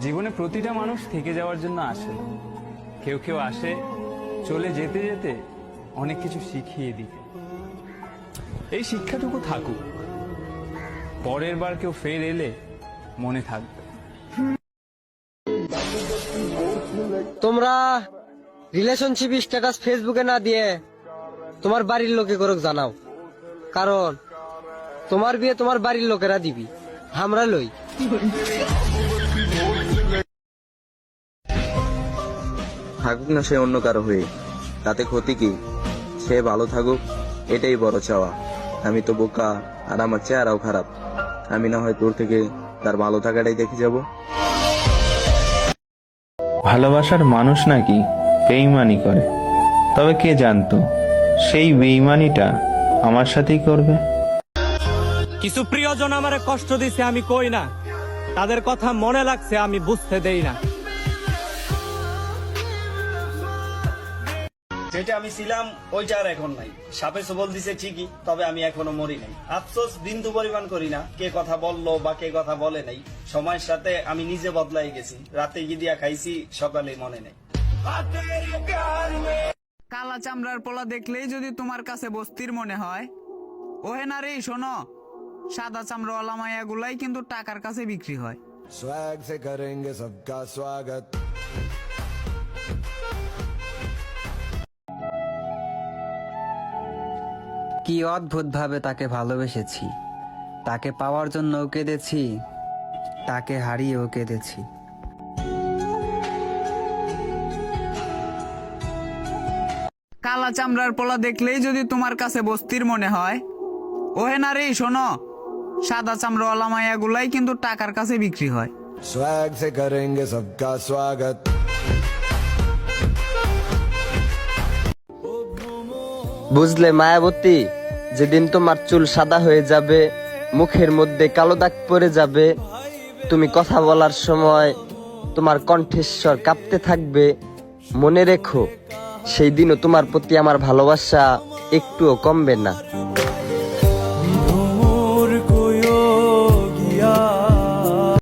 জীবনে প্রতিটা মানুষ থেকে যাওয়ার জন্য আসে না। কেউ কেউ আসে চলে যেতে যেতে অনেক কিছু শিখিয়ে দিতে। এই শিক্ষাটুকু থাকুক, পরের বার কেউ ফের এলে মনে থাকবে। তোমরা রিলেশনশিপ স্ট্যাটাস ফেসবুকে না দিয়ে তোমার বাড়ির লোকে করুক জানাও, কারণ তোমার বিয়ে তোমার বাড়ির লোকেরা দিবি, আমরা লই। থাকুক না সে অন্য কারো হয়ে, তাতে ক্ষতি কি? সে ভালো থাকুক, এটাই বড় চাওয়া। আমি তো বোকা, আর আমার চেহারাও খারাপ। আমি না হয় তোর থেকে তার ভালো থাকাটাই দেখে যাব। ভালোবাসার মানুষ নাকি বেইমানি করে, তবে কে জানতো সেই বেইমানিটা আমার সাথেই করবে। কিছু প্রিয়জন আমারে কষ্ট দিছে আমি কই না, তাদের কথা মনে লাগছে আমি বুঝতে দেই না। যেটা আমি ছিলাম ওইটা আর এখন নাই। সাপে সবল দিছে ঠিকই, তবে আমি এখনো মরি নাই। আফসোস বিন্দু পরিমাণ করি না কে কথা বললো বা কে কথা বলে নাই। সময়ের সাথে আমি নিজে বদলাই গেছি। রাতে গিয়ে খাইছি, সকালে মনে নেই। কালা চামড়ার পোলা দেখলেই যদি তোমার কাছে বস্তির মনে হয়, ওহে না রে শোনো, সাদা চামড়াওয়ালা মায়া গুলাই কিন্তু টাকার কাছে বিক্রি হয়। स्वैग से करेंगे सबका स्वागत। কি অদ্ভুত ভাবে তাকে ভালোবেসেছি, তাকে পাওয়ার জন্য কেঁদেছি, তাকে হারিয়েও কেঁদেছি। কালা চামড়ার পোলা দেখলেই যদি তোমার কাছে বস্তির মনে হয়, ওহে না রে শোনো, সাদা চামড়াওয়ালা মায়া গুলাই কিন্তু টাকার কাছে বিক্রি হয়। स्वैग से करेंगे सबका स्वागत। বুঝলে মায়াবতী, যেদিন তোমার চুল সাদা হয়ে যাবে, মুখের মধ্যে কালো দাগ পড়ে যাবে, তুমি কথা বলার সময় তোমার কণ্ঠস্বর কাঁপতে থাকবে, মনে রেখো সেই দিনও তোমার প্রতি আমার ভালোবাসা একটুও কমবে না।